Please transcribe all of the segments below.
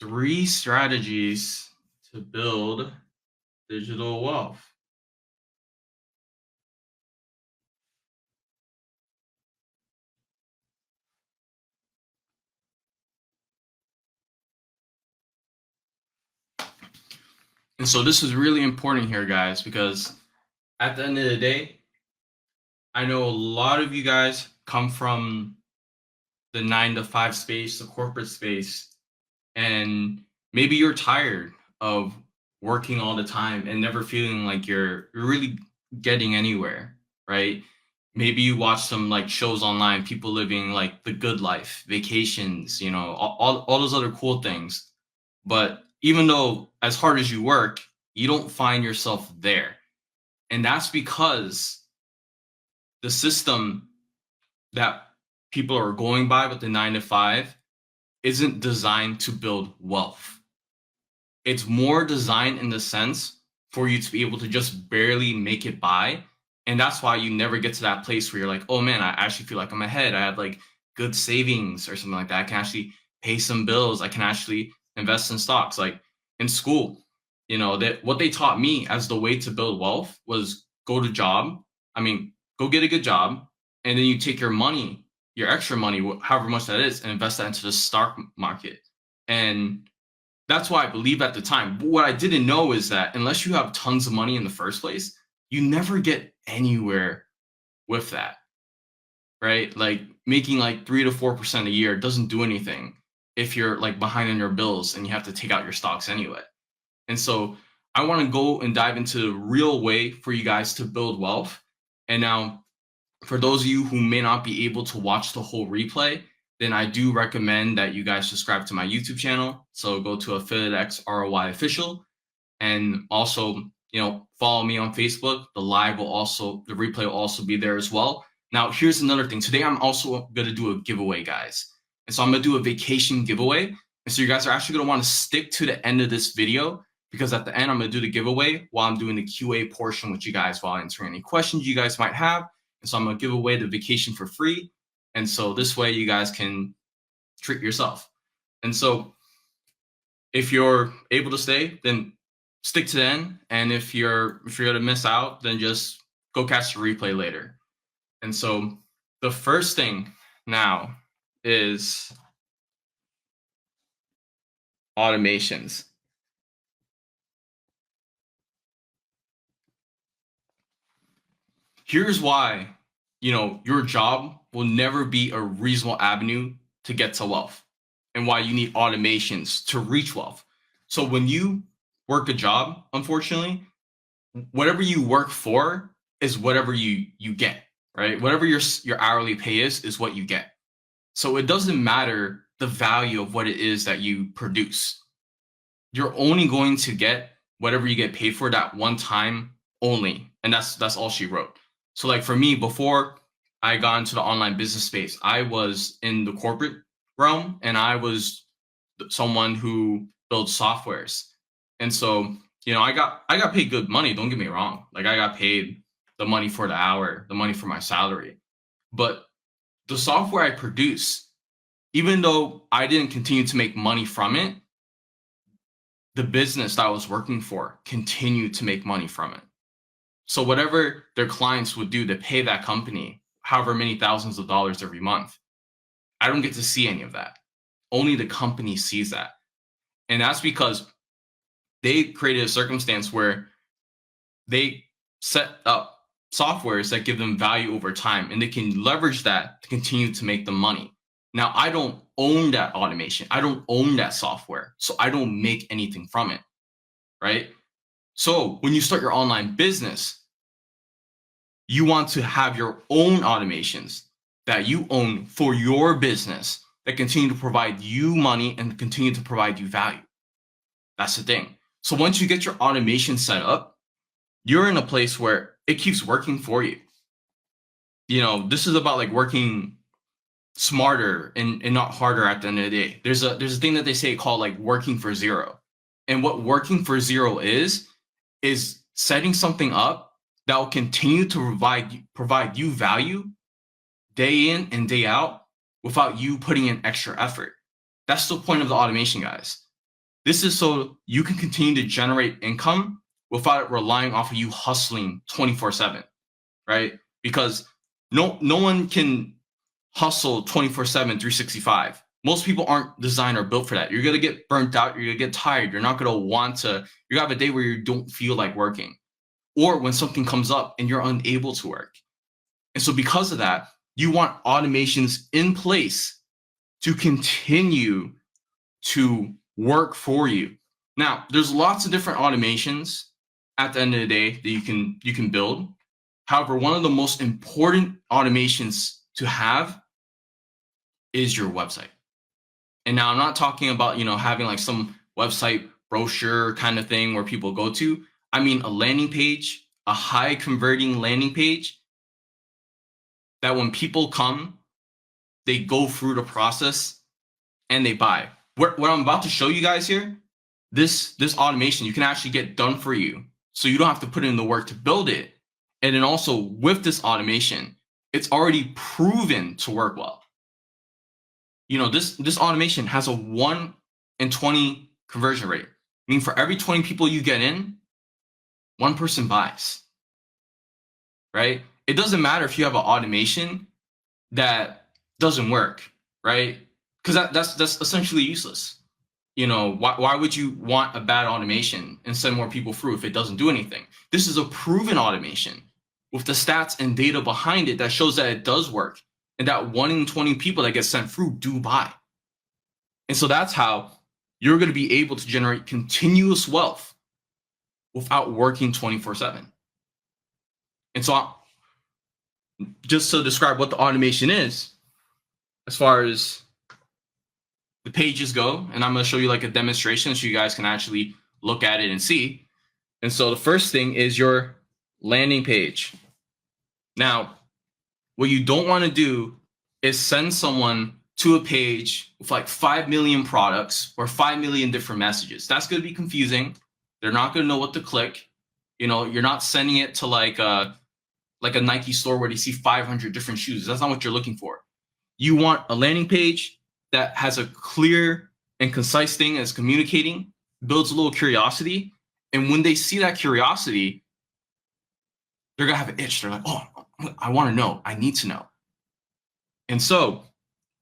Three strategies to build digital wealth. And so this is really important here, guys, because at the end of the day, I know a lot of you guys come from the 9 to 5 space, the corporate space, and maybe you're tired of working all the time and never feeling like you're really getting anywhere, right? Maybe you watch some like shows online, people living like the good life, vacations, all those other cool things. But even though as hard as you work, you don't find yourself there. And that's because the system that people are going by with the 9 to 5 isn't designed to build wealth. It's more designed in the sense for you to be able to just barely make it by. And that's why you never get to that place where you're like, oh man, I actually feel like I'm ahead. I have like good savings or something like that. I can actually pay some bills. I can actually invest in stocks. Like in school, that what they taught me as the way to build wealth was go to job. I mean, go get a good job. And then you take your money, your extra money, however much that is, and invest that into the stock market. And that's why I believe at the time. But what I didn't know is that unless you have tons of money in the first place, you never get anywhere with that, right? Like making like 3 to 4% a year doesn't do anything if you're like behind on your bills and you have to take out your stocks anyway. And so I want to go and dive into the real way for you guys to build wealth. And now, for those of you who may not be able to watch the whole replay, then I do recommend that you guys subscribe to my YouTube channel. So go to AffiliateX ROI Official, and also, follow me on Facebook. The replay will also be there as well. Now, here's another thing. Today, I'm also going to do a giveaway, guys. And so I'm going to do a vacation giveaway. And so you guys are actually going to want to stick to the end of this video, because at the end, I'm going to do the giveaway while I'm doing the QA portion with you guys while answering any questions you guys might have. And so I'm going to give away the vacation for free. And so this way you guys can treat yourself. And so if you're able to stay, then stick to the end. And if you're going to miss out, then just go catch the replay later. And so the first thing now is automations. Here's why, your job will never be a reasonable avenue to get to wealth, and why you need automations to reach wealth. So when you work a job, unfortunately, whatever you work for is whatever you get, right? Whatever your hourly pay is what you get. So it doesn't matter the value of what it is that you produce. You're only going to get whatever you get paid for that one time only. And that's all she wrote. So like for me, before I got into the online business space, I was in the corporate realm, and I was someone who builds softwares. And so, I got paid good money. Don't get me wrong. Like I got paid the money for the hour, the money for my salary. But the software I produce, even though I didn't continue to make money from it, the business that I was working for continued to make money from it. So whatever their clients would do to pay that company however many thousands of dollars every month, I don't get to see any of that. Only the company sees that. And that's because they created a circumstance where they set up softwares that give them value over time, and they can leverage that to continue to make them money. Now, I don't own that automation. I don't own that software. So I don't make anything from it, right? So when you start your online business, you want to have your own automations that you own for your business that continue to provide you money and continue to provide you value. That's the thing. So once you get your automation set up, you're in a place where it keeps working for you. This is about like working smarter and not harder at the end of the day. There's a thing that they say called like working for zero. And what working for zero is setting something up that will continue to provide you value day in and day out without you putting in extra effort. That's the point of the automation, guys. This is so you can continue to generate income without relying off of you hustling 24/7, right? Because no one can hustle 24/7, 365. Most people aren't designed or built for that. You're gonna get burnt out. You're gonna get tired. You're not gonna want to. You have a day where you don't feel like working, or when something comes up and you're unable to work. And so, because of that, you want automations in place to continue to work for you. Now, there's lots of different automations at the end of the day that you can build. However, one of the most important automations to have is your website. And now I'm not talking about, having like some website brochure kind of thing where people go to. I mean a landing page, a high converting landing page that when people come, they go through the process and they buy. What I'm about to show you guys here, this automation, you can actually get done for you. So you don't have to put in the work to build it. And then also with this automation, it's already proven to work well. This automation has a 1 in 20 conversion rate. I mean, for every 20 people you get in, one person buys, right? It doesn't matter if you have an automation that doesn't work, right? Because that's essentially useless. Why would you want a bad automation and send more people through if it doesn't do anything? This is a proven automation with the stats and data behind it that shows that it does work, and that 1 in 20 people that get sent through do buy. And so that's how you're going to be able to generate continuous wealth without working 24/7. And so just to describe what the automation is, as far as the pages go, and I'm going to show you like a demonstration so you guys can actually look at it and see. And so the first thing is your landing page. Now, what you don't want to do is send someone to a page with like 5 million products or 5 million different messages. That's going to be confusing. They're not going to know what to click. You're not sending it to like a Nike store where they see 500 different shoes. That's not what you're looking for. You want a landing page that has a clear and concise thing as communicating, builds a little curiosity. And when they see that curiosity, they're going to have an itch. They're like, oh, I want to know. I need to know. And so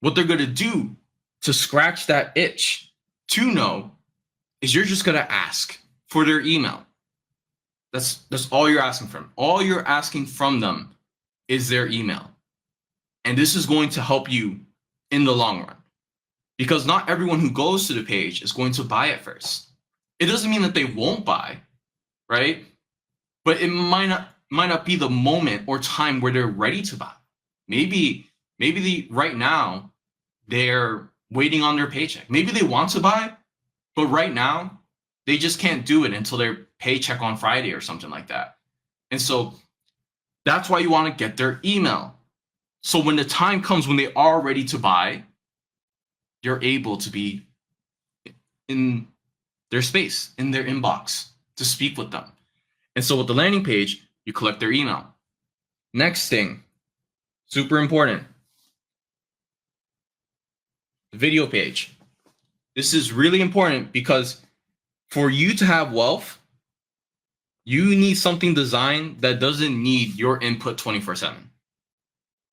what they're going to do to scratch that itch to know is you're just going to ask for their email. That's all you're asking from. All you're asking from them is their email. And this is going to help you in the long run, because not everyone who goes to the page is going to buy at first. It doesn't mean that they won't buy, right? But it might not be the moment or time where they're ready to buy. Maybe right now they're waiting on their paycheck. Maybe they want to buy, but right now they just can't do it until their paycheck on Friday or something like that. And so that's why you want to get their email. So when the time comes when they are ready to buy, you're able to be in their space, in their inbox, to speak with them. And so with the landing page, you collect their email. Next thing, super important, the video page. This is really important because for you to have wealth, you need something designed that doesn't need your input 24/7.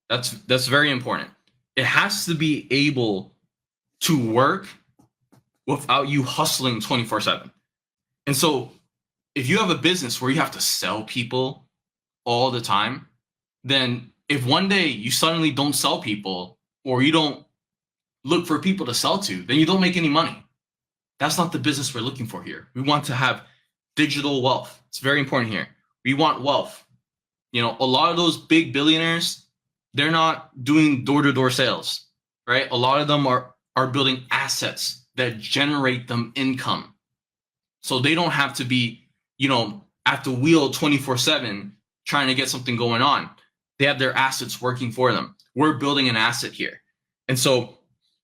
That's very important. It has to be able to work without you hustling 24/7. And so if you have a business where you have to sell people all the time, then if one day you suddenly don't sell people or you don't look for people to sell to, then you don't make any money. That's not the business we're looking for here. We want to have digital wealth. It's very important here. We want wealth. A lot of those big billionaires, they're not doing door-to-door sales, right? A lot of them are building assets that generate them income. So they don't have to be, at the wheel 24/7 trying to get something going on. They have their assets working for them. We're building an asset here. And so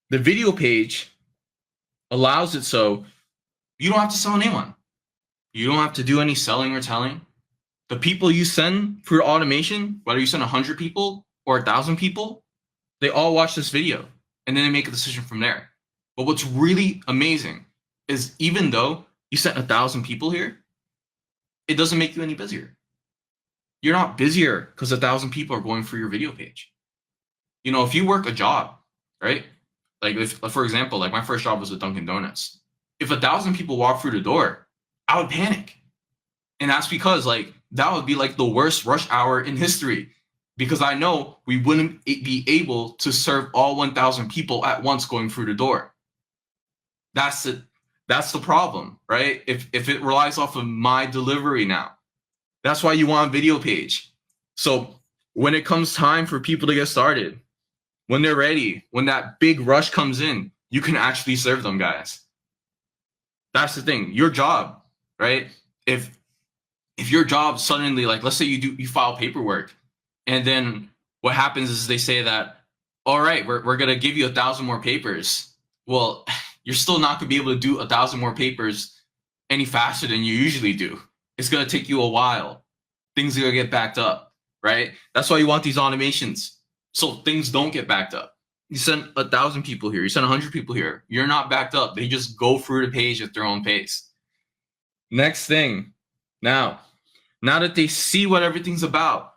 the video page allows it so you don't have to sell anyone. You don't have to do any selling or telling. The people you send for automation, whether you send 100 people or 1,000 people, they all watch this video and then they make a decision from there. But what's really amazing is even though you sent 1,000 people here, it doesn't make you any busier. You're not busier because 1,000 people are going for your video page. You know, if you work a job, right? Like if, for example, like my first job was with Dunkin' Donuts. If 1,000 people walk through the door, I would panic. And that's because like that would be like the worst rush hour in history, because I know we wouldn't be able to serve all 1,000 people at once going through the door. That's it. That's the problem, right? If it relies off of my delivery now, that's why you want a video page. So when it comes time for people to get started, when they're ready, when that big rush comes in, you can actually serve them, guys. That's the thing. Your job, right? If your job suddenly, like, let's say you file paperwork, and then what happens is they say that, all right, we're gonna give you 1,000 more papers. Well, you're still not gonna be able to do 1,000 more papers any faster than you usually do. It's gonna take you a while. Things are gonna get backed up, right? That's why you want these automations, so things don't get backed up. You send 1,000 people here, you send 100 people here, you're not backed up. They just go through the page at their own pace. Next thing, now that they see what everything's about,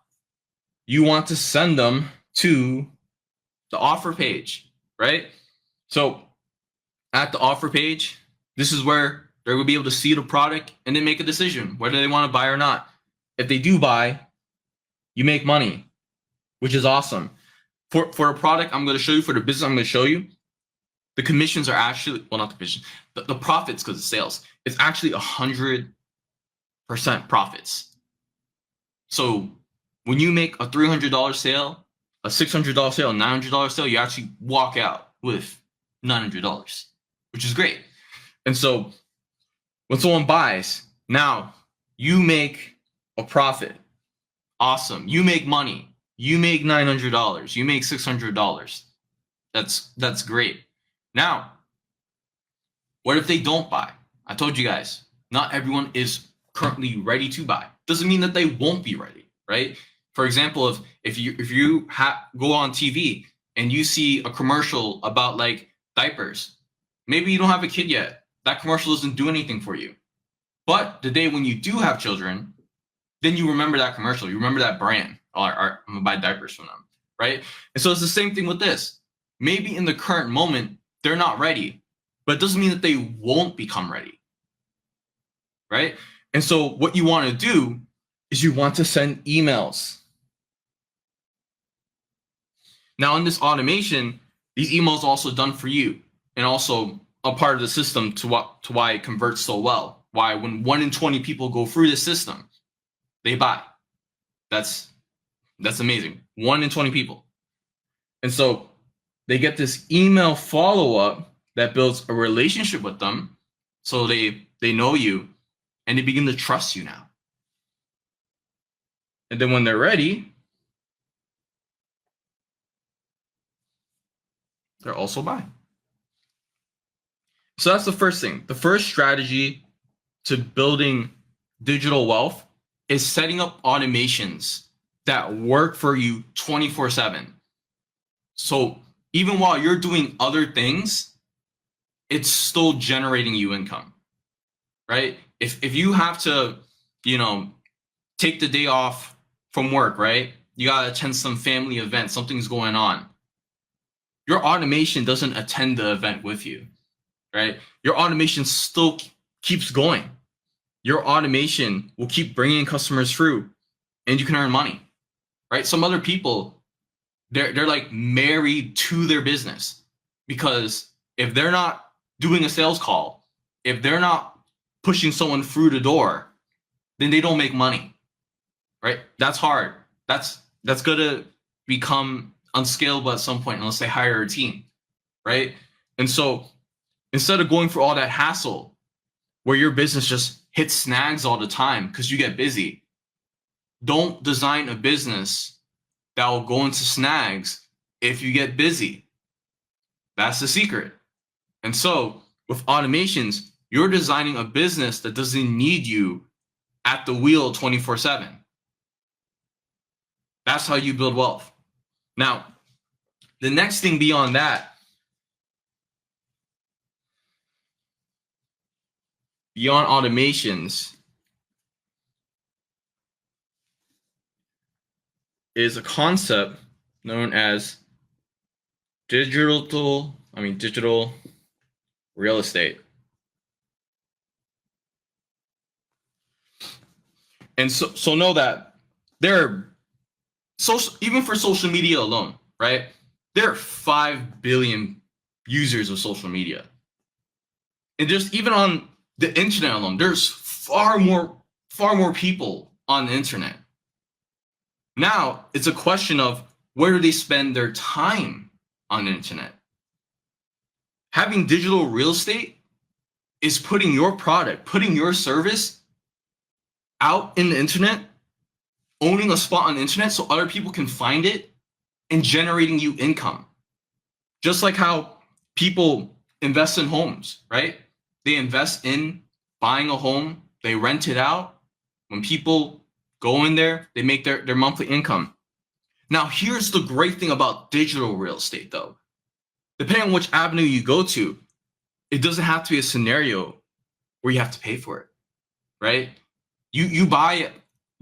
you want to send them to the offer page, right? So at the offer page, this is where they're going to be able to see the product and then make a decision whether they want to buy or not. If they do buy, you make money, which is awesome. For a product I'm going to show you, for the business I'm going to show you, the commissions are actually, well, not the commission, the profits, because it's sales, it's actually 100% profits. So when you make a $300 sale, a $600 sale, a $900 sale, you actually walk out with $900, which is great. And so when someone buys, now you make a profit. Awesome. You make money. You make $900. You make $600. That's great. Now, what if they don't buy? I told you guys, not everyone is currently ready to buy. Doesn't mean that they won't be ready, right? For example, if you go on TV and you see a commercial about like diapers, maybe you don't have a kid yet. That commercial doesn't do anything for you. But the day when you do have children, then you remember that commercial. You remember that brand. I'm gonna buy diapers from them, right? And so it's the same thing with this. Maybe in the current moment, they're not ready, but it doesn't mean that they won't become ready, right? And so what you want to do is you want to send emails. Now in this automation, these emails are also done for you and also a part of the system to why it converts so well. Why when 1 in 20 people go through this system, they buy. That's amazing. 1 in 20 people. And so they get this email follow-up that builds a relationship with them. So they know you and they begin to trust you now. And then when they're ready, they're also buying. So that's the first thing. The first strategy to building digital wealth is setting up automations that work for you 24/7. So even while you're doing other things, it's still generating you income, right? If you have to, take the day off from work, right? You got to attend some family event, something's going on. Your automation doesn't attend the event with you, right? Your automation still keeps going. Your automation will keep bringing customers through and you can earn money, right? Some other people, they're like married to their business, because if they're not doing a sales call, if they're not pushing someone through the door, then they don't make money, right? That's hard. That's going to become unscalable at some point unless they hire a team, right? And so instead of going through all that hassle where your business just hits snags all the time because you get busy, don't design a business that will go into snags if you get busy. That's the secret. And so with automations, you're designing a business that doesn't need you at the wheel 24/7. That's how you build wealth. Now, the next thing beyond that beyond automations is a concept known as digital real estate. And so know that there are even for social media alone, right? There are 5 billion users of social media. And just even on the internet alone, there's far more people on the internet. Now it's a question of where do they spend their time on the internet? Having digital real estate is putting your product, putting your service out in the internet, owning a spot on the internet so other people can find it and generating you income. Just like how people invest in homes, right? They invest in buying a home, they rent it out. When people go in there, they make their monthly income. Now, here's the great thing about digital real estate, though. Depending on which avenue you go to, it doesn't have to be a scenario where you have to pay for it, right? You buy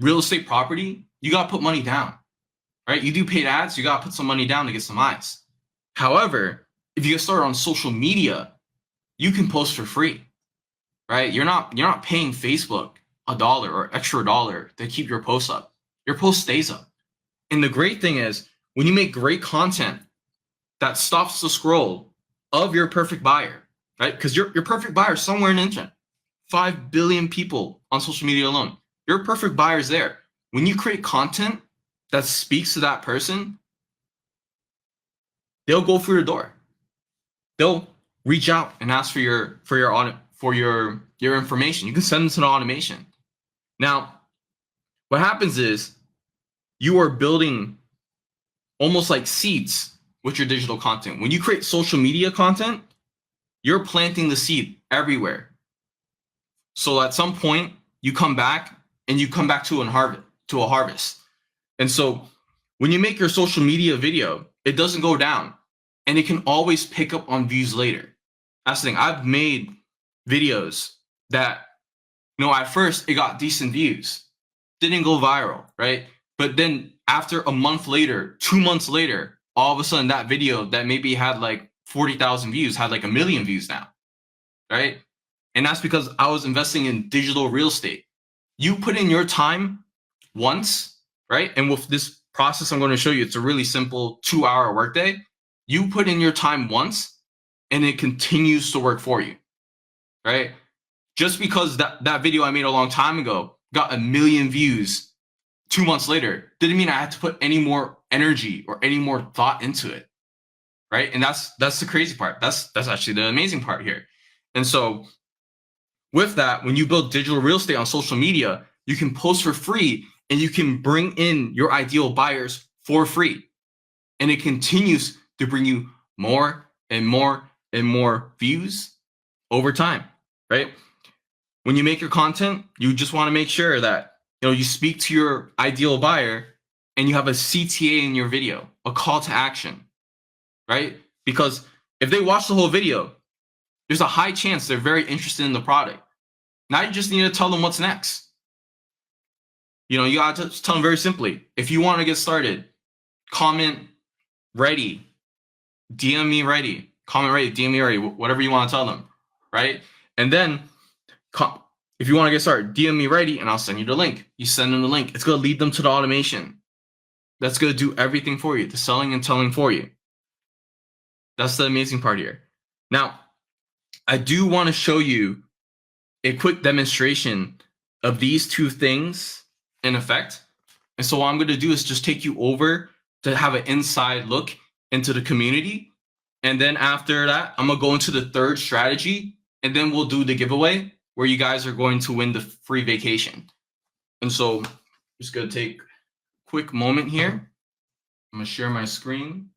real estate property, you got to put money down, right? You do paid ads, you got to put some money down to get some eyes. However, if you get started on social media, you can post for free, right? You're not paying Facebook $1 or extra $1 to keep your post up. Your post stays up. And the great thing is when you make great content that stops the scroll of your perfect buyer, right? Because your perfect buyer is somewhere in the internet. 5 billion people on social media alone. Your perfect buyer is there. When you create content that speaks to that person, they'll go through your door. They'll reach out and ask for your information. You can send them to the automation. Now, what happens is you are building almost like seeds with your digital content. When you create social media content, you're planting the seed everywhere. So at some point, you come back to a harvest. And so when you make your social media video, it doesn't go down and it can always pick up on views later. That's the thing. I've made videos that, at first it got decent views, didn't go viral, right? But then after a month later, 2 months later, all of a sudden that video that maybe had like 40,000 views had like 1 million views now, right? And that's because I was investing in digital real estate. You put in your time once, right? And with this process I'm going to show you, it's a really simple 2-hour workday. You put in your time once and it continues to work for you, right? Just because that video I made a long time ago got 1 million views 2 months later didn't mean I had to put any more energy or any more thought into it, right? And that's the crazy part. That's actually the amazing part here. And so with that, when you build digital real estate on social media, you can post for free and you can bring in your ideal buyers for free. And it continues to bring you more and more and more views over time, right? When you make your content, you just want to make sure that you speak to your ideal buyer and you have a CTA in your video, a call to action, right? Because if they watch the whole video, there's a high chance they're very interested in the product. Now you just need to tell them what's next. You got to tell them very simply. If you want to get started, comment ready, DM me ready, comment ready, DM me ready, whatever you want to tell them, right? And then if you want to get started, DM me ready and I'll send you the link. You send them the link. It's going to lead them to the automation. That's going to do everything for you, the selling and telling for you. That's the amazing part here. Now, I do want to show you a quick demonstration of these two things in effect. And so what I'm going to do is just take you over to have an inside look into the community. And then after that, I'm going to go into the third strategy and then we'll do the giveaway where you guys are going to win the free vacation. And so I'm just going to take a quick moment here. I'm going to share my screen.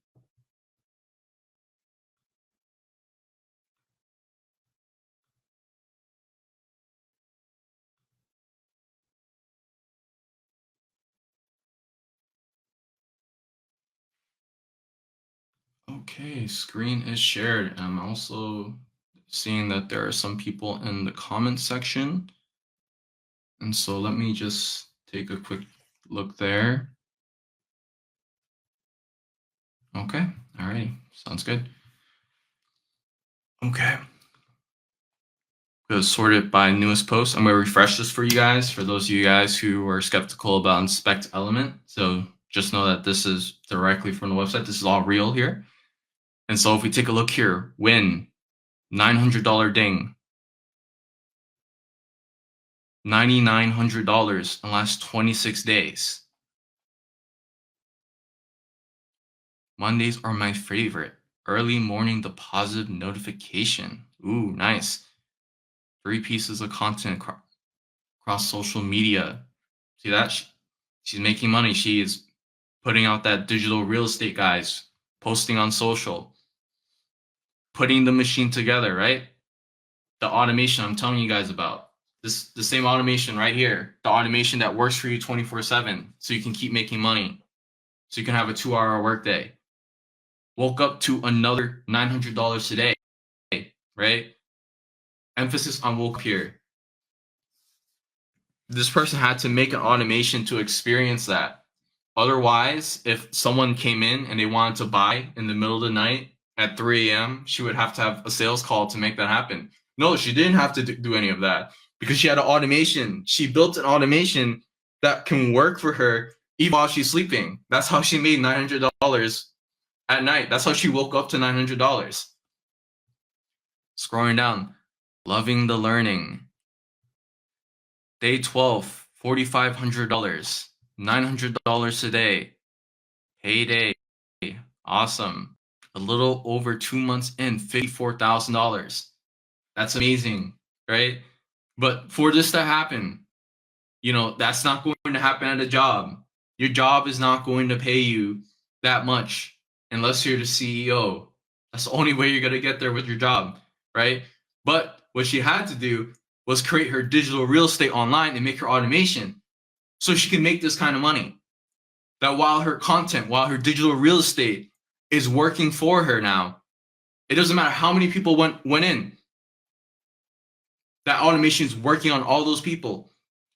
Okay, screen is shared. I'm also seeing that there are some people in the comment section. And so let me just take a quick look there. Okay, all right, sounds good. Okay. Go sort it by newest post. I'm going to refresh this for you guys, for those of you guys who are skeptical about Inspect Element. So just know that this is directly from the website. This is all real here. And so if we take a look here, win, $900 ding, $9,900 in the last 26 days. Mondays are my favorite. Early morning deposit notification. Ooh, nice. 3 pieces of content across social media. See that? She's making money. She is putting out that digital real estate, guys, posting on social, putting the machine together, right? The automation I'm telling you guys about. The same automation right here. The automation that works for you 24/7 so you can keep making money. So you can have a 2-hour workday. Woke up to another $900 today, right? Emphasis on woke up here. This person had to make an automation to experience that. Otherwise, if someone came in and they wanted to buy in the middle of the night at 3 a.m., she would have to have a sales call to make that happen. No, she didn't have to do any of that because she had an automation. She built an automation that can work for her even while she's sleeping. That's how she made $900 at night. That's how she woke up to $900. Scrolling down, loving the learning. Day 12, $4,500, $900 today. Payday. Awesome. A little over 2 months in, $54,000. That's amazing, right? But for this to happen, that's not going to happen at a job. Your job is not going to pay you that much unless you're the CEO. That's the only way you're going to get there with your job, right? But what she had to do was create her digital real estate online and make her automation so she can make this kind of money. That while her content, while her digital real estate is working for her now, it doesn't matter how many people went in. That automation is working on all those people.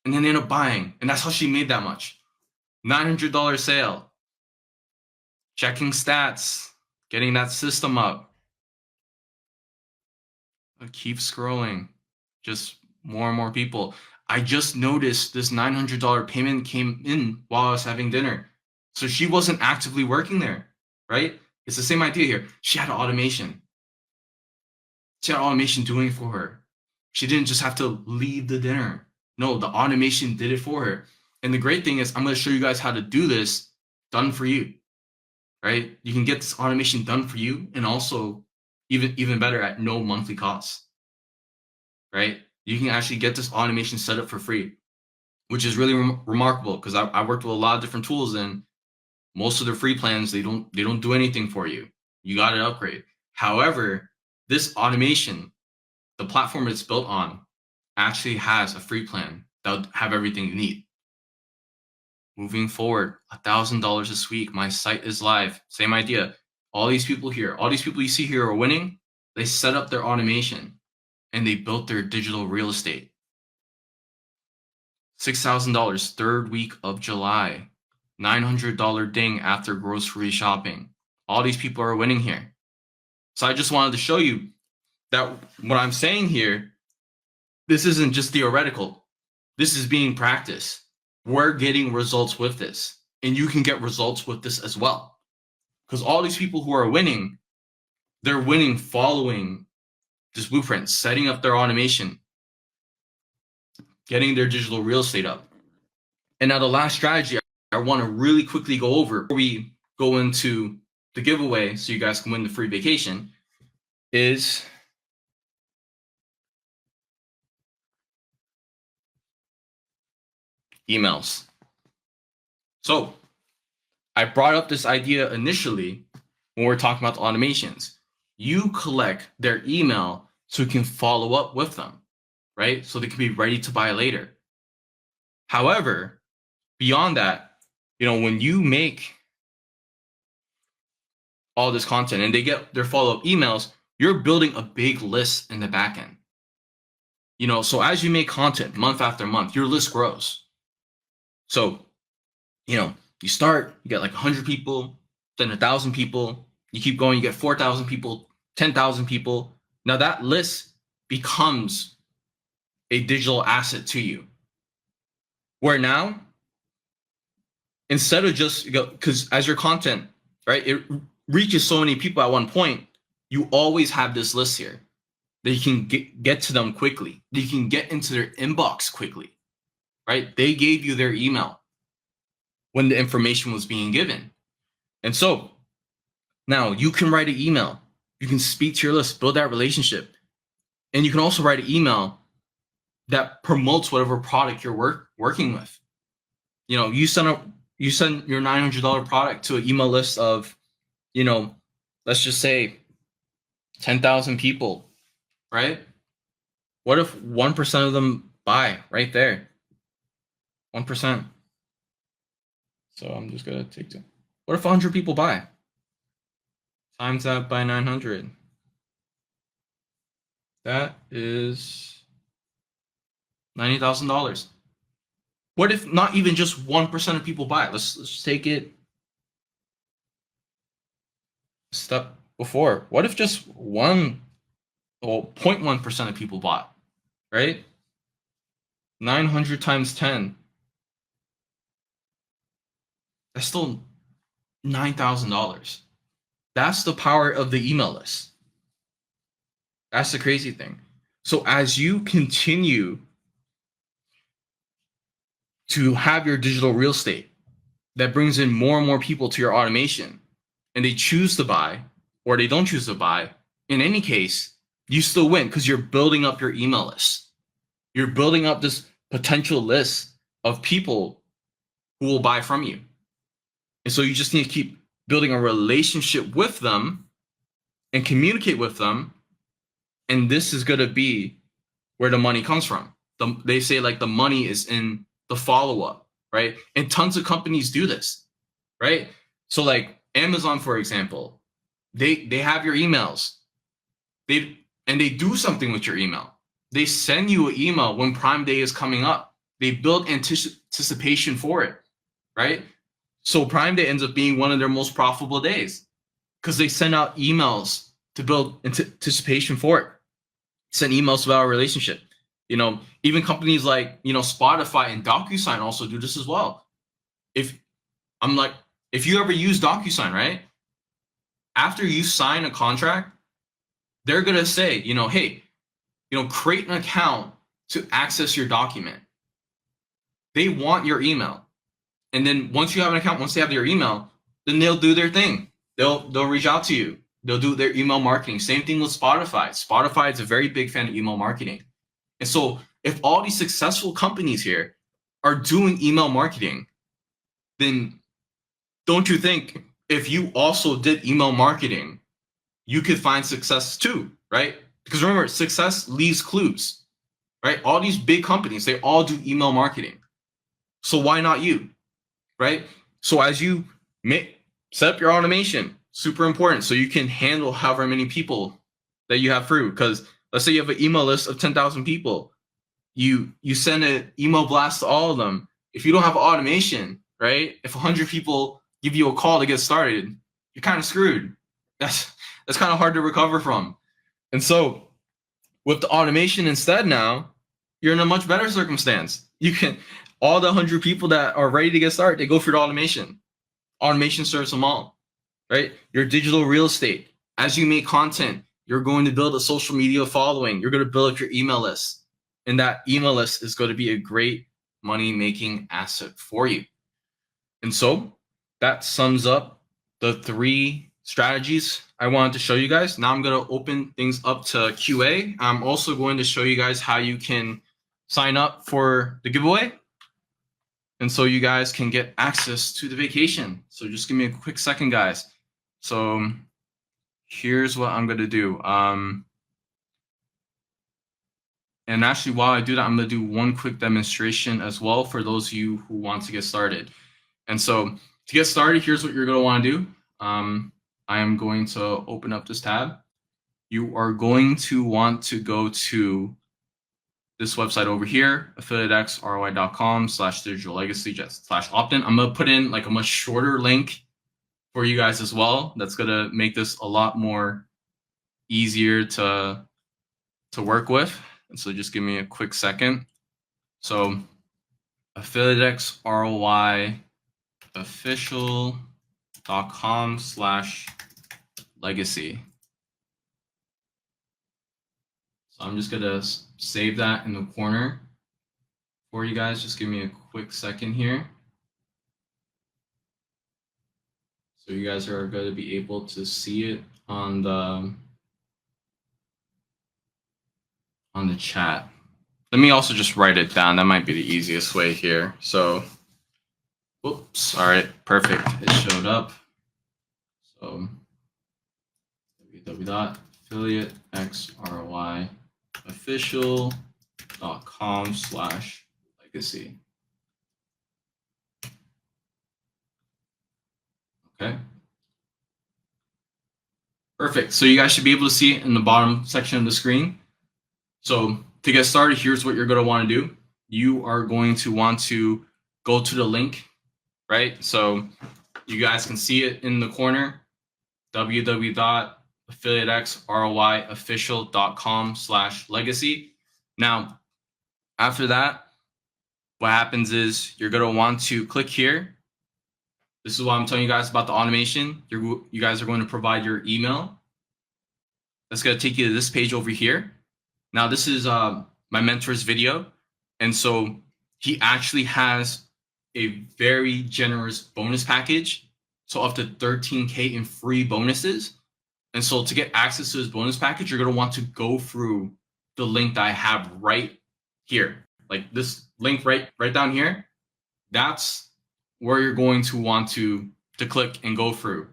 And then they end up buying. And that's how she made that much. $900 sale. Checking stats. Getting that system up. Keep scrolling. Just more and more people. I just noticed this $900 payment came in while I was having dinner. So she wasn't actively working there, right? It's the same idea here. She had automation. She had automation doing it for her. She didn't just have to leave the dinner. No, the automation did it for her. And the great thing is I'm going to show you guys how to do this done for you, right? You can get this automation done for you and also even better at no monthly costs, right? You can actually get this automation set up for free, which is really remarkable because I worked with a lot of different tools and most of the free plans, they don't do anything for you. You got to upgrade. However, this automation, the platform it's built on, actually has a free plan that will have everything you need. Moving forward, $1,000 this week. My site is live. Same idea. All these people here, all these people you see here are winning. They set up their automation and they built their digital real estate. $6,000 third week of July. $900 ding after grocery shopping. All these people are winning here. So I just wanted to show you that what I'm saying here, this isn't just theoretical. This is being practiced. We're getting results with this. And you can get results with this as well. Because all these people who are winning, they're winning following this blueprint, setting up their automation, getting their digital real estate up. And now the last strategy I want to really quickly go over before we go into the giveaway so you guys can win the free vacation is emails. So I brought up this idea initially when we're talking about the automations. You collect their email so you can follow up with them, right? So they can be ready to buy later. However, beyond that, when you make all this content and they get their follow-up emails, you're building a big list in the back end. You know, so as you make content month after month, your list grows. So, you know, you start, you get like 100 people, then 1,000 people, you keep going, you get 4,000 people, 10,000 people. Now that list becomes a digital asset to you. Where now, instead of just, because as your content, right, it reaches so many people at one point, you always have this list here that you can get to them quickly, that you can get into their inbox quickly, right? They gave you their email when the information was being given. And so now you can write an email, you can speak to your list, build that relationship. And you can also write an email that promotes whatever product you're working with. You know, you send your $900 product to an email list of, you know, let's just say 10,000 people, right? What if 1% of them buy right there? 1%. So I'm just gonna take two. What if 100 people buy? Times that by 900. That is $90,000. What if not even just 1% of people buy? Let's take it a step before. What if just 0.1% of people bought, right? 900 times 10. That's still $9,000. That's the power of the email list. That's the crazy thing. So as you continue to have your digital real estate that brings in more and more people to your automation, and they choose to buy or they don't choose to buy, in any case, you still win because you're building up your email list. You're building up this potential list of people who will buy from you. And so you just need to keep building a relationship with them and communicate with them. And this is going to be where the money comes from. They say like the money is in the follow-up, right? And tons of companies do this, right? So like Amazon, for example, they have your emails. They do something with your email. They send you an email when Prime Day is coming up. They build anticipation for it, right? So Prime Day ends up being one of their most profitable days because they send out emails to build anticipation for it. Send emails about our relationship. You know, even companies like, you know, Spotify and DocuSign also do this as well. If you ever use DocuSign, right? After you sign a contract, they're going to say, you know, hey, you know, create an account to access your document. They want your email. And then once you have an account, once they have your email, then they'll do their thing. They'll reach out to you. They'll do their email marketing. Same thing with Spotify. Spotify is a very big fan of email marketing. And so if all these successful companies here are doing email marketing, then don't you think if you also did email marketing, you could find success too, right? Because remember, success leaves clues, right? All these big companies, they all do email marketing. So why not you, right? So as you set up your automation, super important, so you can handle however many people that you have through. Because let's say you have an email list of 10,000 people, you send an email blast to all of them. If you don't have automation, right? If 100 people give you a call to get started, you're kind of screwed. That's kind of hard to recover from. And so with the automation instead now, you're in a much better circumstance. You can, all the 100 people that are ready to get started, they go through the automation. Automation serves them all, right? Your digital real estate. As you make content, you're going to build a social media following. You're going to build up your email list. And that email list is going to be a great money-making asset for you. And so that sums up the 3 strategies I wanted to show you guys. Now I'm going to open things up to QA. I'm also going to show you guys how you can sign up for the giveaway. And so you guys can get access to the vacation. So just give me a quick second, guys. So here's what I'm going to do. And actually, while I do that, I'm going to do one quick demonstration as well for those of you who want to get started. And so to get started, here's what you're going to want to do. I am going to open up this tab. you are going to want to go to this website over here, affiliatexroi.com/digital legacy /opt-in. I'm going to put in like a much shorter link for you guys as well. That's going to make this a lot more easier to work with. And so just give me a quick second. So affiliatexroi official.com/legacy. So I'm just going to save that in the corner for you guys. Just give me a quick second here. So you guys are going to be able to see it on the chat. Let me also just write it down. That might be the easiest way here. So, whoops. All right, perfect. It showed up. So www.affiliatexroi.com/legacy. Okay. Perfect. So you guys should be able to see it in the bottom section of the screen. So to get started, here's what you're going to want to do. You are going to want to go to the link, right? So you guys can see it in the corner, www.affiliatexroi.official.com/legacy. Now, after that, what happens is you're going to want to click here. This is what I'm telling you guys about the automation. You guys are going to provide your email. That's going to take you to this page over here. Now, this is my mentor's video. And so he actually has a very generous bonus package. So up to 13K in free bonuses. And so to get access to this bonus package, you're going to want to go through the link that I have right here. Like this link right down here. That's where you're going to want to click and go through.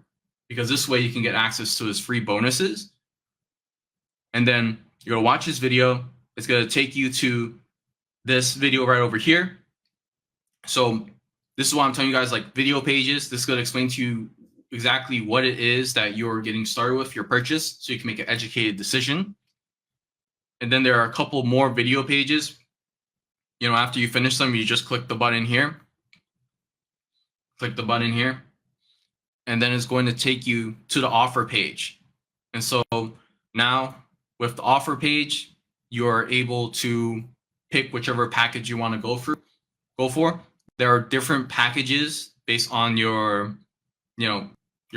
Because this way you can get access to his free bonuses. And then you're going to watch this video. It's going to take you to this video right over here. So this is why I'm telling you guys, like, video pages. This is going to explain to you exactly what it is that you're getting started with your purchase so you can make an educated decision. And then there are a couple more video pages. You know, after you finish them, you just click the button here. Click the button here. And then it's going to take you to the offer page. And so now with the offer page, you're able to pick whichever package you want to go for. There are different packages based on your, your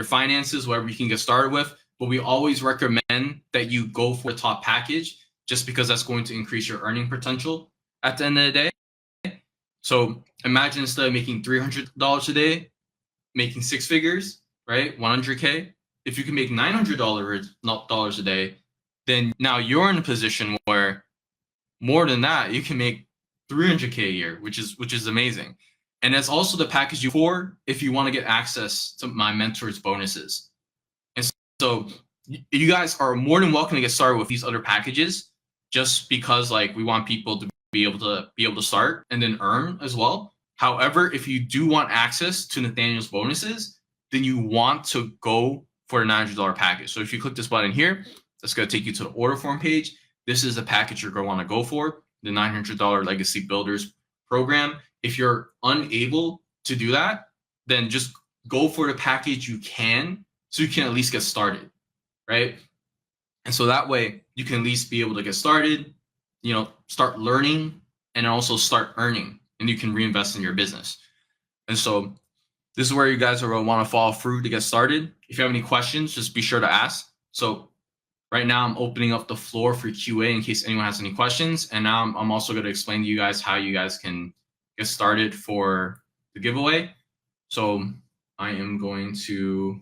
finances, whatever you can get started with. But we always recommend that you go for the top package just because that's going to increase your earning potential at the end of the day. So imagine instead of making $300 a day, making six figures, right? 100K. If you can make $900 a day, then now you're in a position where more than that, you can make 300K a year, which is amazing. And that's also the package for if you want to get access to my mentor's bonuses. And so you guys are more than welcome to get started with these other packages just because like we want people to be able to start and then earn as well. However, if you do want access to Nathaniel's bonuses, then you want to go for a $900 package. So if you click this button here, that's going to take you to the order form page. This is the package you're going to want to go for, the $900 Legacy Builders program. If you're unable to do that, then just go for the package you can so you can at least get started, right? And so that way you can at least be able to get started, start learning and also start earning, and you can reinvest in your business. And so this is where you guys are going to want to follow through to get started. If you have any questions, just be sure to ask. So right now I'm opening up the floor for QA in case anyone has any questions. And now I'm also going to explain to you guys how you guys can get started for the giveaway. So I am going to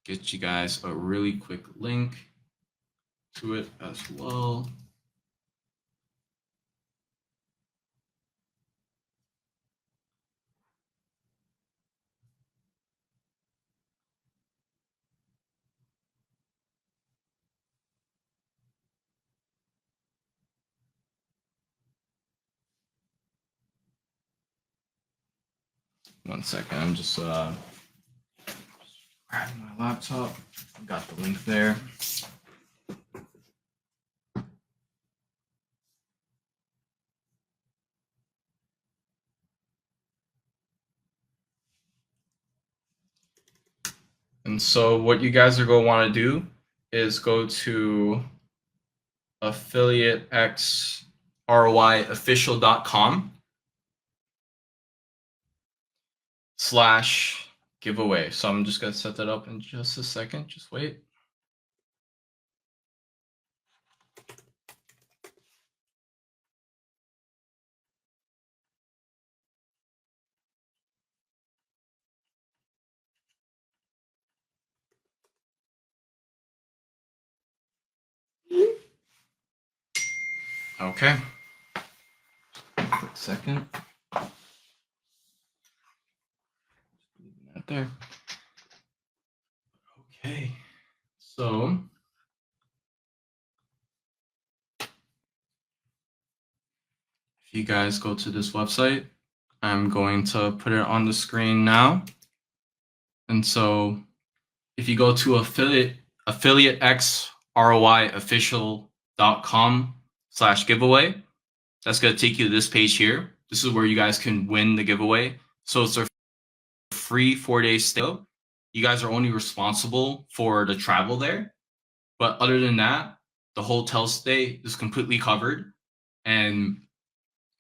get you guys a really quick link to it as well. One second, I'm just grab my laptop. Got the link there. And so what you guys are going to want to do is go to affiliatexroyofficial.com/giveaway. So I'm just going to set that up in just a second. Just wait. Okay. Quick second. Leaving that there. Okay. So if you guys go to this website, I'm going to put it on the screen now. And so if you go to affiliatexroyofficial.com/giveaway, that's going to take you to this page here. This is where you guys can win the giveaway. So it's a free 4-day stay. You guys are only responsible for the travel there. But other than that, the hotel stay is completely covered. And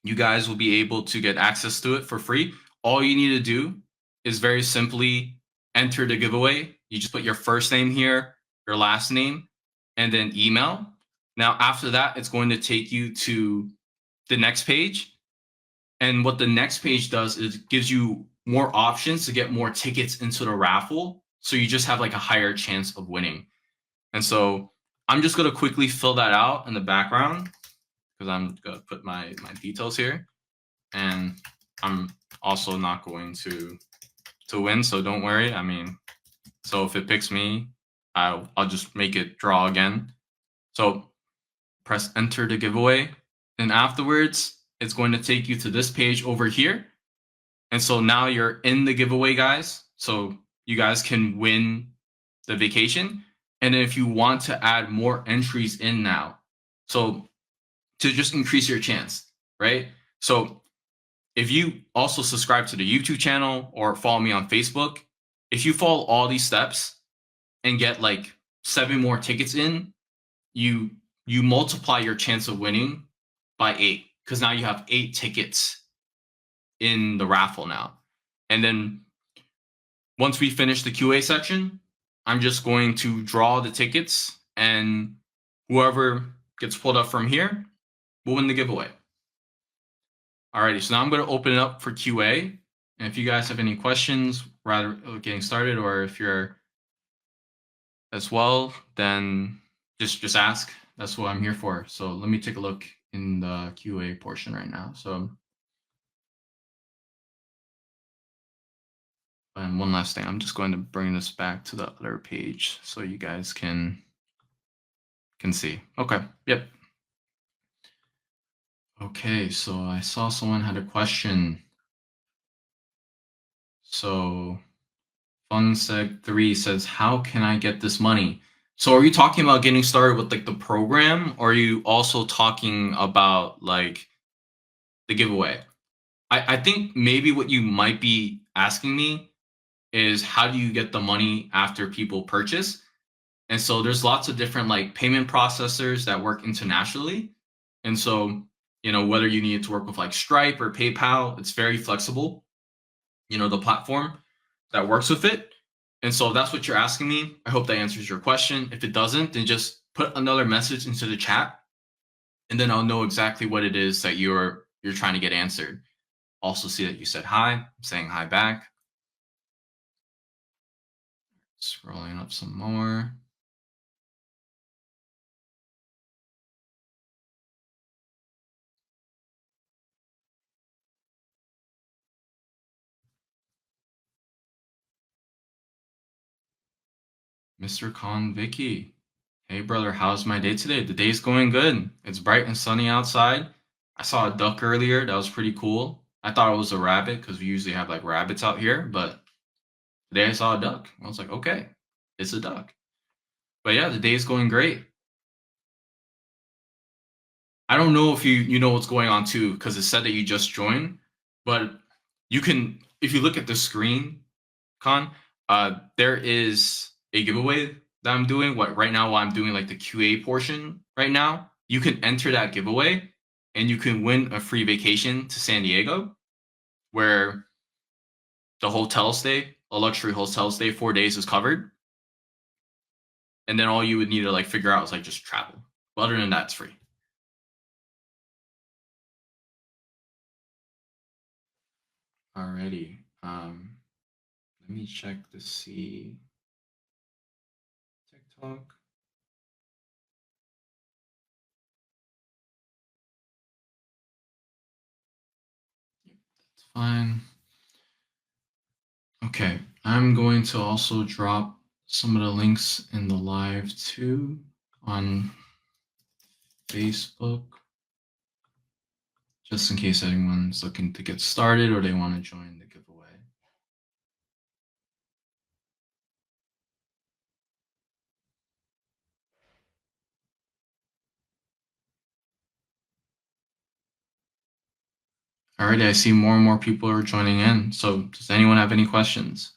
you guys will be able to get access to it for free. All you need to do is very simply enter the giveaway. You just put your first name here, your last name, and then email. Now, after that, it's going to take you to the next page. And what the next page does is gives you more options to get more tickets into the raffle. So you just have like a higher chance of winning. And so I'm just going to quickly fill that out in the background because I'm going to put my details here. And I'm also not going to win, so don't worry. I mean, so if it picks me, I'll just make it draw again. So press enter to giveaway. And afterwards, it's going to take you to this page over here. And so now you're in the giveaway, guys. So you guys can win the vacation. And then if you want to add more entries in now, so to just increase your chance, right? So if you also subscribe to the YouTube channel or follow me on Facebook, if you follow all these steps and get like 7 more tickets in, you multiply your chance of winning by 8 because now you have 8 tickets in the raffle now. And then once we finish the QA section, I'm just going to draw the tickets, and whoever gets pulled up from here will win the giveaway. Alrighty, so now I'm going to open it up for QA. And if you guys have any questions, rather getting started, or if you're as well, then just ask. That's what I'm here for. So let me take a look in the QA portion right now. So, and one last thing, I'm just going to bring this back to the other page so you guys can see. Okay, yep. Okay, so I saw someone had a question. So Funseg3 says, how can I get this money? So are you talking about getting started with like the program, or are you also talking about like the giveaway? I think maybe what you might be asking me is how do you get the money after people purchase? And so there's lots of different like payment processors that work internationally. And so, you know, whether you need to work with like Stripe or PayPal, it's very flexible, you know, the platform that works with it. And so if that's what you're asking me, I hope that answers your question. If it doesn't, then just put another message into the chat, and then I'll know exactly what it is that you're trying to get answered. Also see that you said hi. I'm saying hi back. Scrolling up some more. Mr. Khan Vicky. Hey brother, how's my day today? The day's going good. It's bright and sunny outside. I saw a duck earlier. That was pretty cool. I thought it was a rabbit because we usually have like rabbits out here, but Today I saw a duck. I was like, okay, it's a duck. But yeah, the day is going great. I don't know if you know what's going on too, because it said that you just joined, but you can if you look at the screen, there is a giveaway that I'm doing. What right now while I'm doing like the QA portion right now, you can enter that giveaway and you can win a free vacation to San Diego, where the hotel stay, a luxury hotel stay, 4 days is covered, and then all you would need to like figure out is like just travel. But other than that, it's free. Alrighty. Let me check to see TikTok. It's fine. Okay, I'm going to also drop some of the links in the live too on Facebook, just in case anyone's looking to get started or they want to join the giveaway. Alrighty, I see more and more people are joining in. So does anyone have any questions?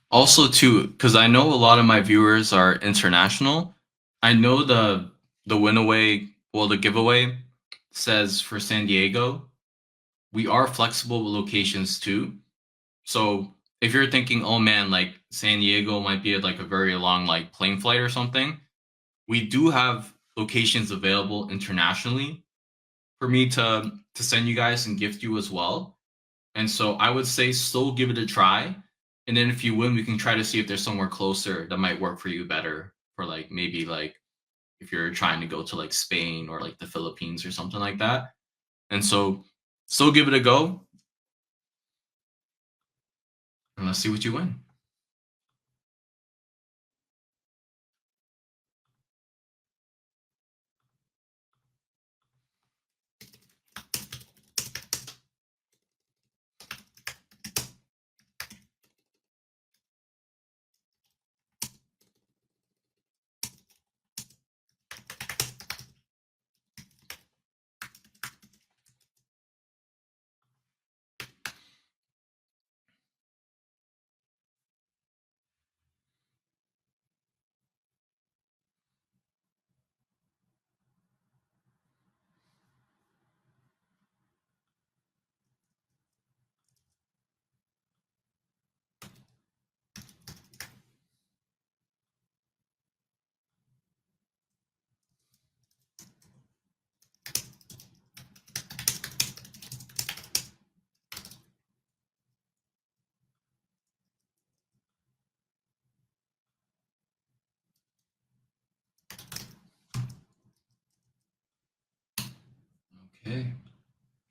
Also, too, because I know a lot of my viewers are international. I know the winaway, well, the giveaway says for San Diego, we are flexible with locations too. So if you're thinking, oh man, like San Diego might be like a very long like plane flight or something, we do have locations available internationally for me to send you guys and gift you as well. And so I would say still give it a try. And then if you win, we can try to see if there's somewhere closer that might work for you better. For like maybe like if you're trying to go to like Spain or like the Philippines or something like that. And so still give it a go and let's see what you win. Okay.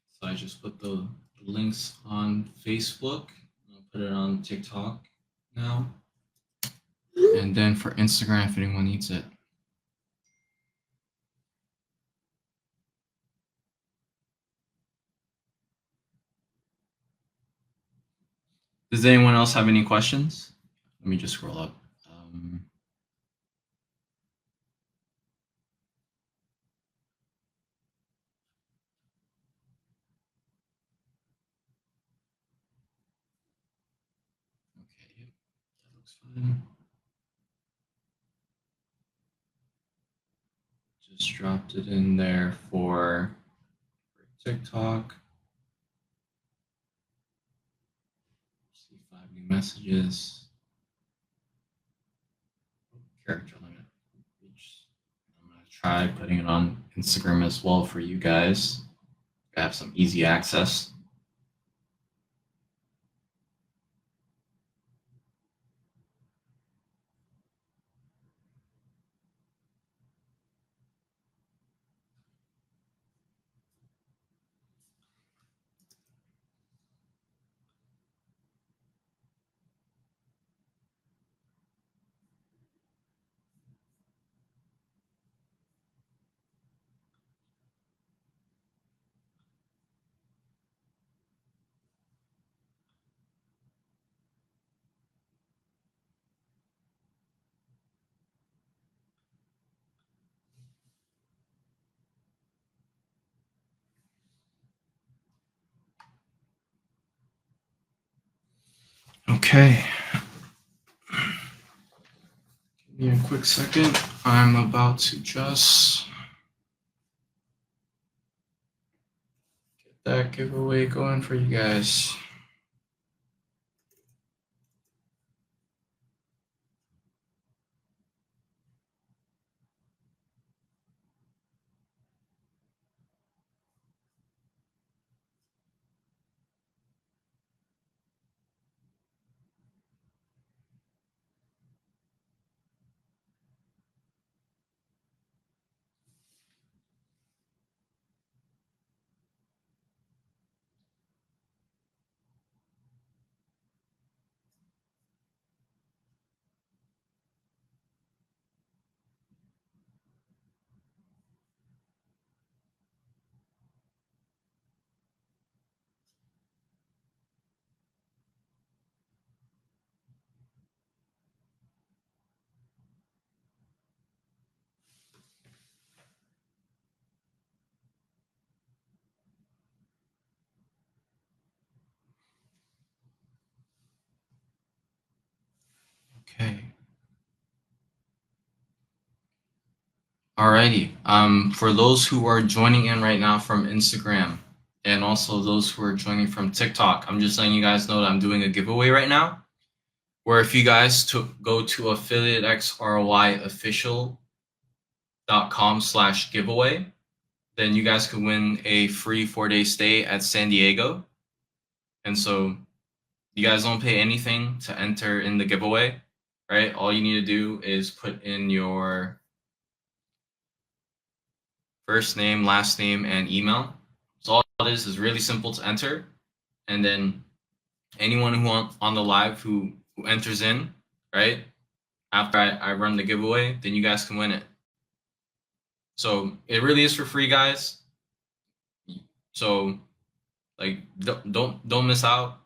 So I just put the links on Facebook. I'll put it on TikTok now. And then for Instagram, if anyone needs it. Does anyone else have any questions? Let me just scroll up. Just dropped it in there for TikTok. See 5 new messages. Character limit. I'm gonna try putting it on Instagram as well for you guys. I have some easy access. Okay. Give me a quick second. I'm about to just get that giveaway going for you guys. Okay. Alrighty. For those who are joining in right now from Instagram and also those who are joining from TikTok, I'm just letting you guys know that I'm doing a giveaway right now. Where if you guys go to affiliatexroyofficial.com/giveaway, then you guys could win a free 4-day stay at San Diego. And so you guys don't pay anything to enter in the giveaway, right? All you need to do is put in your first name, last name, and email. So all it is really simple to enter. And then anyone who on the live who enters in, right? After I run the giveaway, then you guys can win it. So it really is for free, guys. So like don't miss out.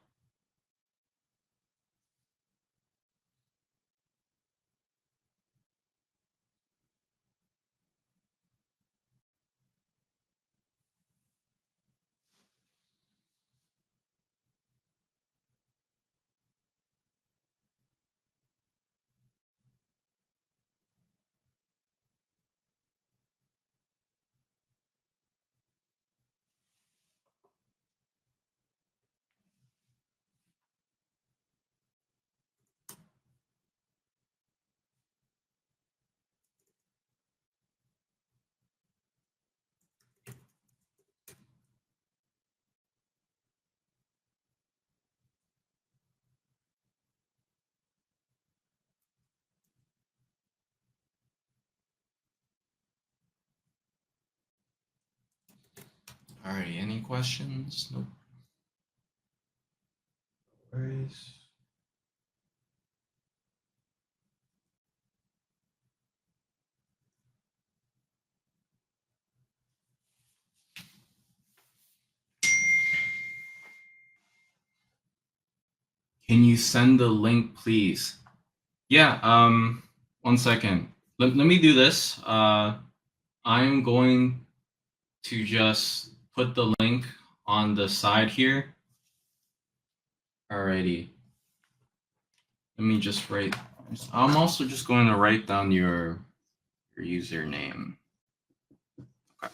All right, any questions? Nope. No worries. Can you send the link, please? Yeah, 1 second. Let me do this. I'm going to just put the link on the side here. Alrighty. Let me just write I'm also just going to write down your username. Okay.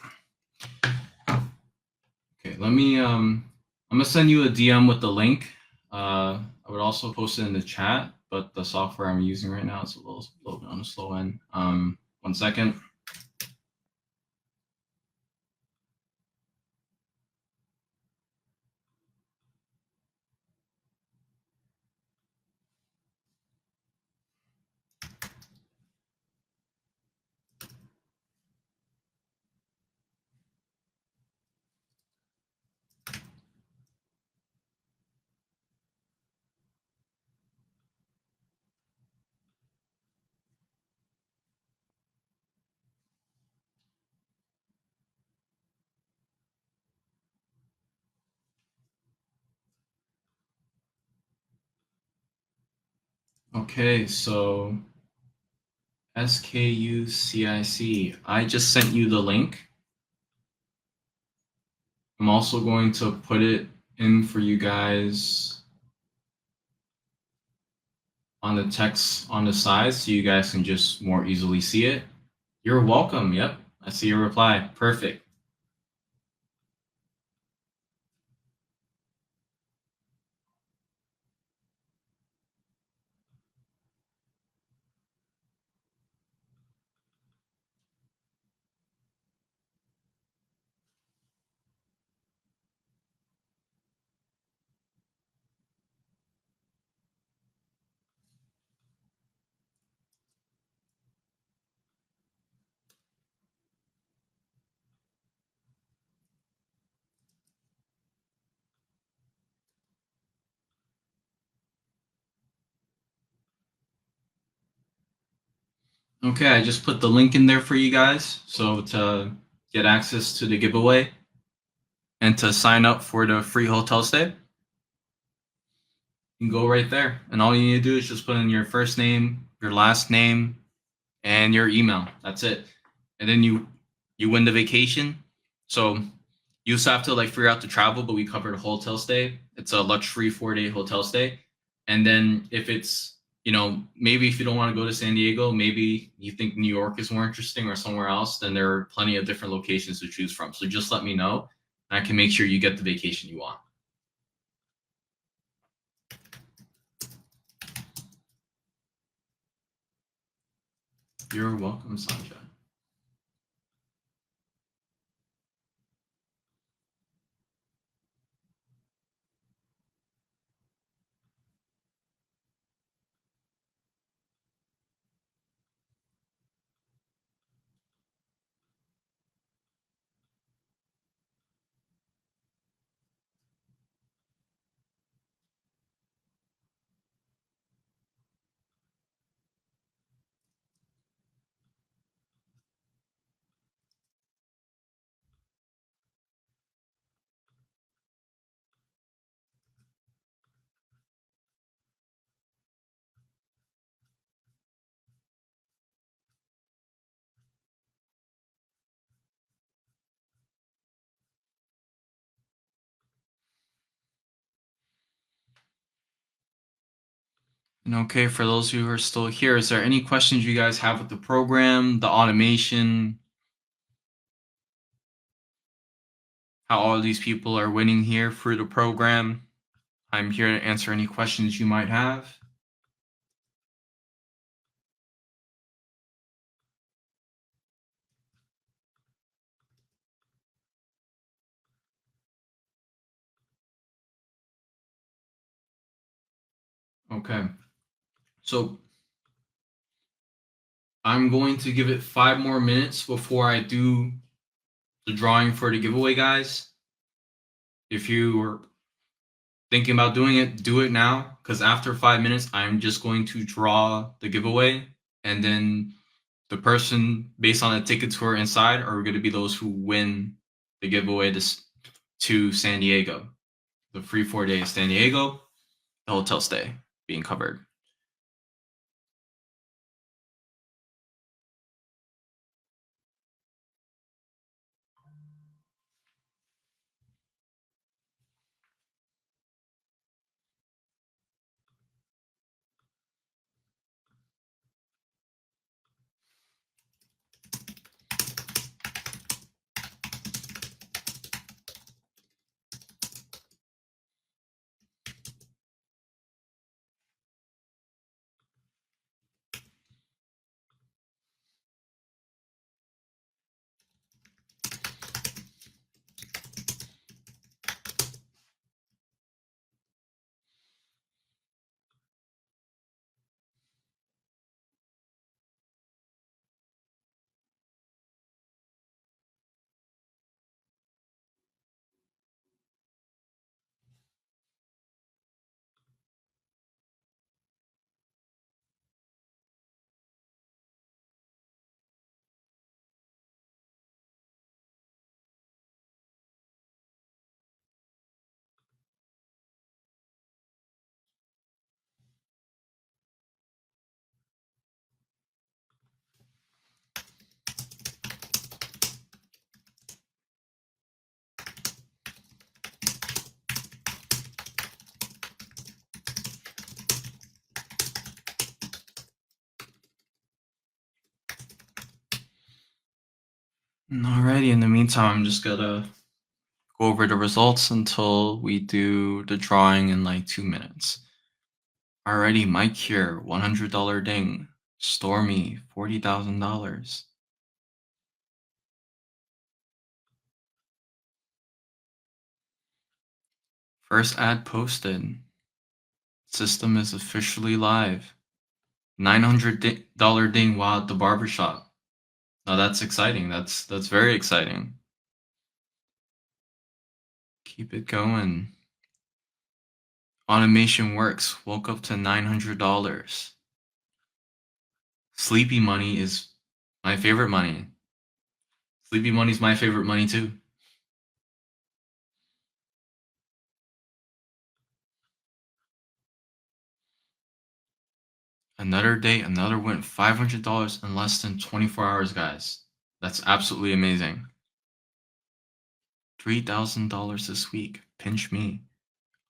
Okay, let me I'm gonna send you a DM with the link. I would also post it in the chat, but the software I'm using right now is a little bit on the slow end. 1 second. Okay, so SKUCIC. I just sent you the link. I'm also going to put it in for you guys on the text on the side so you guys can just more easily see it. You're welcome. Yep. I see your reply. Perfect. Okay, I just put the link in there for you guys. So to get access to the giveaway and to sign up for the free hotel stay, you can go right there. And all you need to do is just put in your first name, your last name, and your email. That's it. And then you win the vacation. So you also have to like figure out the travel, but we covered a hotel stay. It's a luxury 4-day hotel stay. And then if it's, maybe if you don't want to go to San Diego, maybe you think New York is more interesting or somewhere else, then there are plenty of different locations to choose from. So just let me know and I can make sure you get the vacation you want. You're welcome, Sanja. And okay, for those who are still here, is there any questions you guys have with the program, the automation, how all these people are winning here through the program? I'm here to answer any questions you might have. Okay. So I'm going to give it 5 more minutes before I do the drawing for the giveaway, guys. If you were thinking about doing it, do it now, because after 5 minutes, I'm just going to draw the giveaway, and then the person based on the tickets who are inside are going to be those who win the giveaway to San Diego. The free 4 days San Diego, the hotel stay being covered. Alrighty, in the meantime, I'm just gonna go over the results until we do the drawing in like 2 minutes. Alrighty, Mike here, $100 ding. Stormy, $40,000. First ad posted. System is officially live. $900 ding while at the barbershop. Now that's exciting. That's very exciting. Keep it going. Automation works. Woke up to $900. Sleepy money is my favorite money. Sleepy money's my favorite money too. Another day, another win. $500 in less than 24 hours, guys. That's absolutely amazing. $3,000 this week. Pinch me.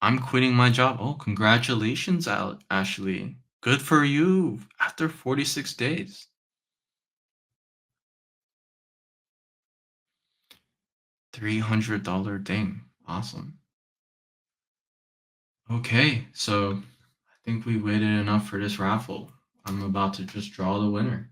I'm quitting my job. Oh, congratulations, Ashley. Good for you. After 46 days. $300 ding. Awesome. Okay, so I think we waited enough for this raffle. I'm about to just draw the winner.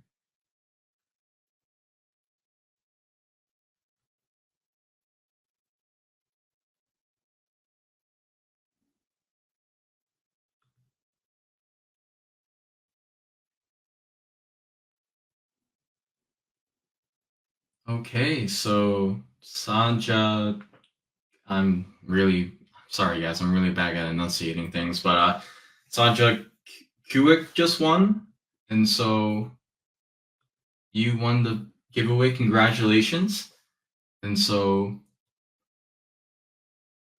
Okay, so Sanja, I'm really sorry, guys. I'm really bad at enunciating things, but Sanja Kuick just won, and so you won the giveaway. Congratulations! And so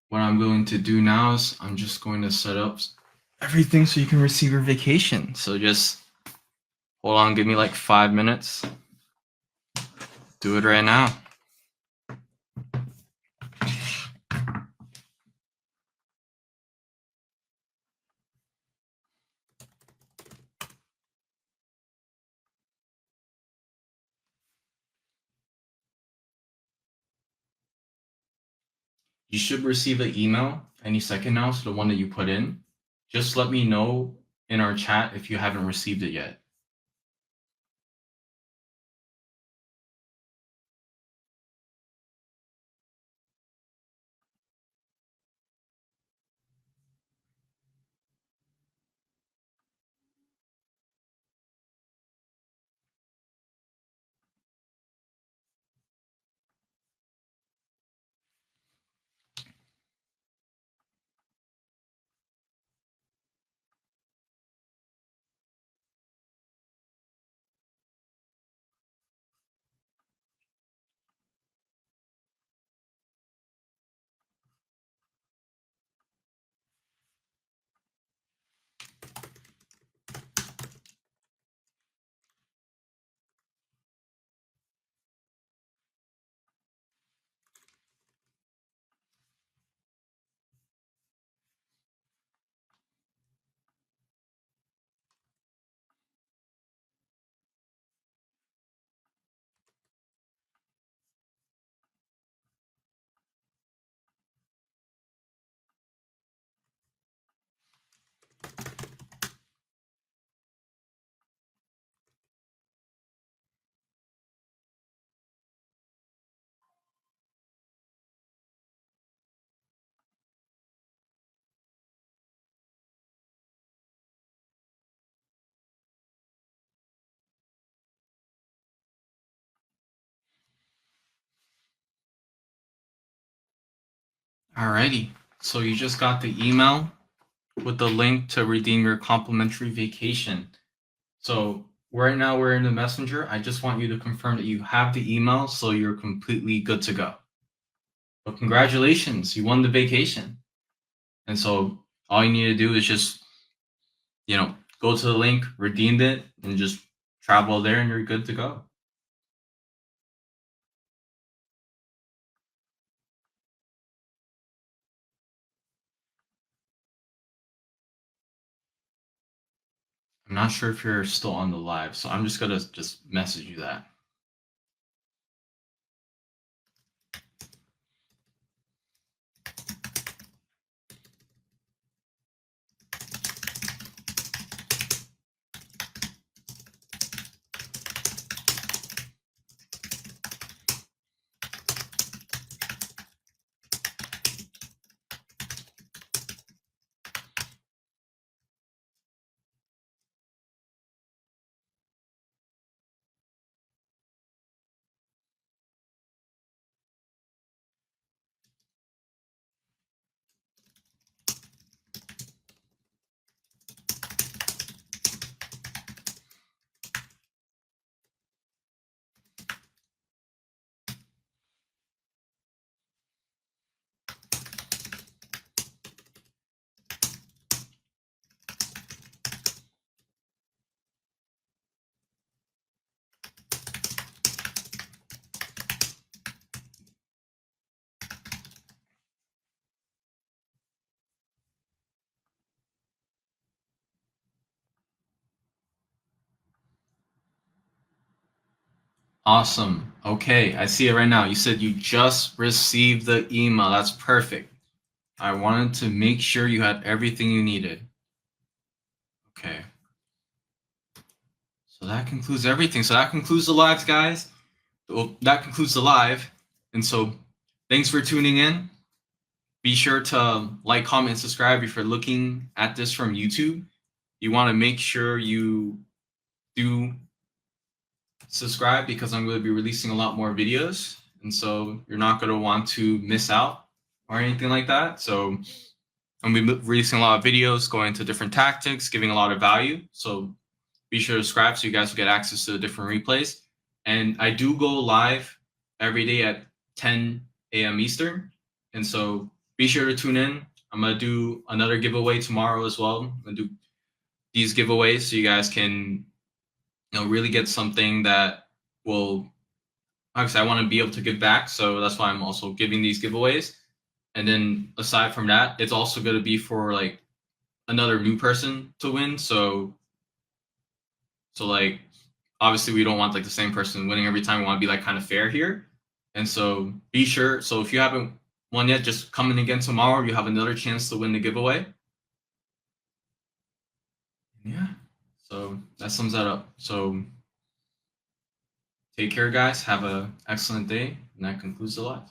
what I'm going to do now is I'm just going to set up everything so you can receive your vacation. So just hold on, give me like 5 minutes. Do it right now. You should receive an email any second now, so the one that you put in. Just let me know in our chat if you haven't received it yet. Alrighty, so you just got the email with the link to redeem your complimentary vacation. So right now we're in the messenger. I just want you to confirm that you have the email so you're completely good to go. But congratulations, you won the vacation. And so all you need to do is just, go to the link, redeem it, and just travel there and you're good to go. I'm not sure if you're still on the live, so I'm just gonna just message you that. Awesome. Okay, I see it right now. You said you just received the email. That's perfect. I wanted to make sure you had everything you needed. Okay. So that concludes everything. So that concludes the lives, guys. Well, that concludes the live. And so thanks for tuning in. Be sure to like, comment, and subscribe if you're looking at this from YouTube. You want to make sure you do subscribe because I'm going to be releasing a lot more videos. And so you're not going to want to miss out or anything like that. So I'm going to be releasing a lot of videos, going into different tactics, giving a lot of value. So be sure to subscribe so you guys will get access to the different replays. And I do go live every day at 10 a.m. Eastern. And so be sure to tune in. I'm going to do another giveaway tomorrow as well. I'm going to do these giveaways so you guys can really get something that will, obviously I want to be able to give back. So that's why I'm also giving these giveaways. And then aside from that, it's also going to be for like another new person to win. So like obviously we don't want like the same person winning every time. We want to be like kind of fair here. And so be sure. So if you haven't won yet, just come in again tomorrow. You have another chance to win the giveaway. Yeah. So that sums that up. So take care, guys. Have an excellent day. And that concludes the live.